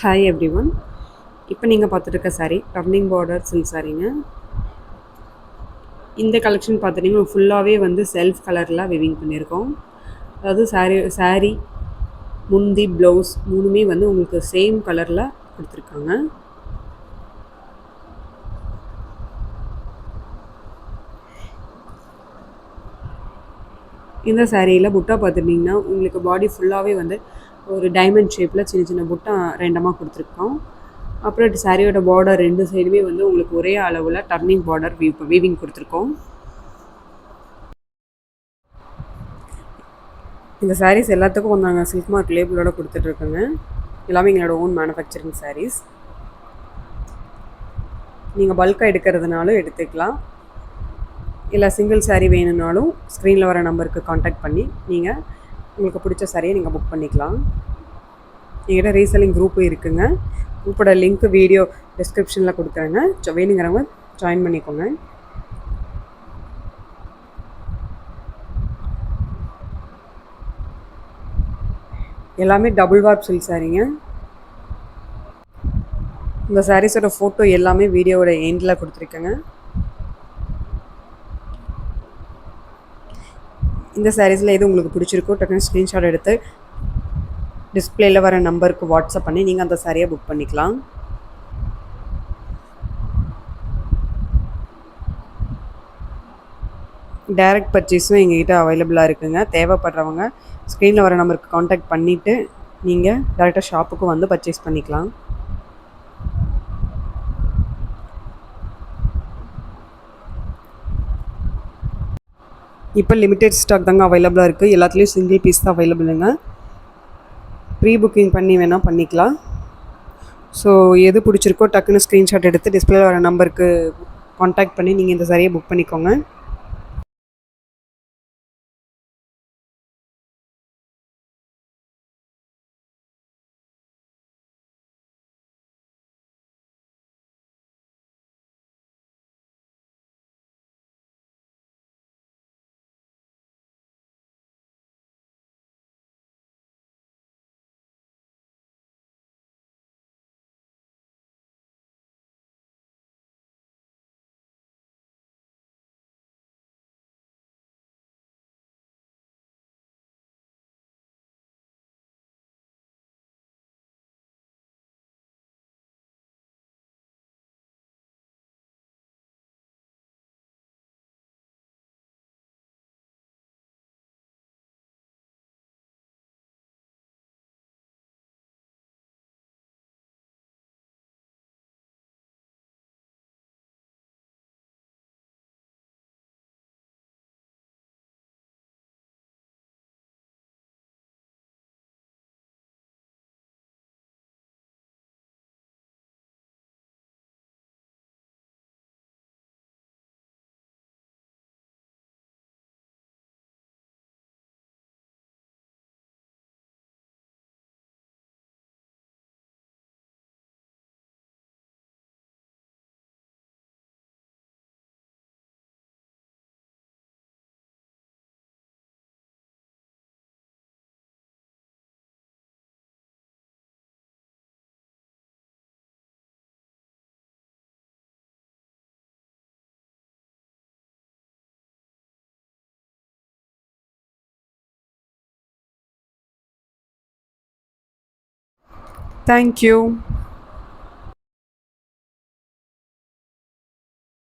Hi everyone. இப்போ நீங்கள் பார்த்துட்டு இருக்க சாரீ டர்னிங் பார்டர் சில்க் சாரீங்க. இந்த கலெக்ஷன் பார்த்துட்டிங்கன்னா ஃபுல்லாகவே வந்து செல்ஃப் கலரில் விவிங் பண்ணியிருக்கோம். அதாவது சாரீ முந்தி ப்ளவுஸ் மூணுமே வந்து உங்களுக்கு சேம் கலரில் கொடுத்துருக்காங்க. இந்த சாரியில் புட்டா பார்த்துட்டிங்கன்னா உங்களுக்கு பாடி ஃபுல்லாகவே வந்து ஒரு டைமண்ட் ஷேப்பில் சின்ன சின்ன புட்டா ரெண்டமாக கொடுத்துருக்கோம். அப்புறம் சாரியோட பார்டர் ரெண்டு சைடுமே வந்து உங்களுக்கு ஒரே அளவில் டர்னிங் பார்டர் வீவிங் கொடுத்துருக்கோம். இந்த சாரீஸ் எல்லாத்துக்கும் நாங்கள் சில்க் மார்க் லேபிளோட கொடுத்துட்ருக்கோங்க. எல்லாமே எங்களோட ஓன் மேனுஃபேக்சரிங் சாரீஸ். நீங்கள் பல்காக எடுக்கிறதுனாலும் எடுத்துக்கலாம், இல்லை சிங்கிள் சாரீ வேணும்னாலும் ஸ்க்ரீனில் வர நம்பருக்கு காண்டாக்ட் பண்ணி நீங்கள் உங்களுக்கு பிடிச்ச சாரியை நீங்கள் புக் பண்ணிக்கலாம். எங்கிட்ட ரீசெல்லிங் குரூப்பும் இருக்குங்க. குரூப்போட லிங்க் வீடியோ டிஸ்கிரிப்ஷனில் கொடுக்குறேங்க. வேணுங்கிறவங்க ஜாயின் பண்ணிக்கோங்க. எல்லாமே டபுள் வார்ப் சில்க் சாரீங்க. இந்த சாரீஸோட ஃபோட்டோ எல்லாமே வீடியோவோட எண்டில் கொடுத்துருக்கேங்க. இந்த சாரீஸில் எது உங்களுக்கு பிடிச்சிருக்கோ டக்குன்னு ஸ்க்ரீன்ஷாட் எடுத்து டிஸ்பிளேயில் வர நம்பருக்கு வாட்ஸ்அப் பண்ணி நீங்கள் அந்த சாரியை புக் பண்ணிக்கலாம். டைரக்ட் பர்ச்சேஸும் எங்ககிட்ட அவைலபிளாக இருக்குங்க. தேவைப்படுறவங்க ஸ்க்ரீனில் வர நம்பருக்கு காண்டாக்ட் பண்ணிவிட்டு நீங்கள் டேரெக்டாக ஷாப்புக்கு வந்து பர்ச்சேஸ் பண்ணிக்கலாம். இப்போ லிமிடெட் ஸ்டாக் தாங்க அவைலபிளாக இருக்குது. எல்லாத்துலேயும் சிங்கிள் பீஸ் தான் அவைலபிளுங்க. ப்ரீ புக்கிங் பண்ணி வேணால் பண்ணிக்கலாம். ஸோ எது பிடிச்சிருக்கோ டக்குன்னு ஸ்க்ரீன்ஷாட் எடுத்து டிஸ்பிளே வர நம்பருக்கு காண்டாக்ட் பண்ணி நீங்கள் இந்த சாரியை புக் பண்ணிக்கோங்க. Thank you.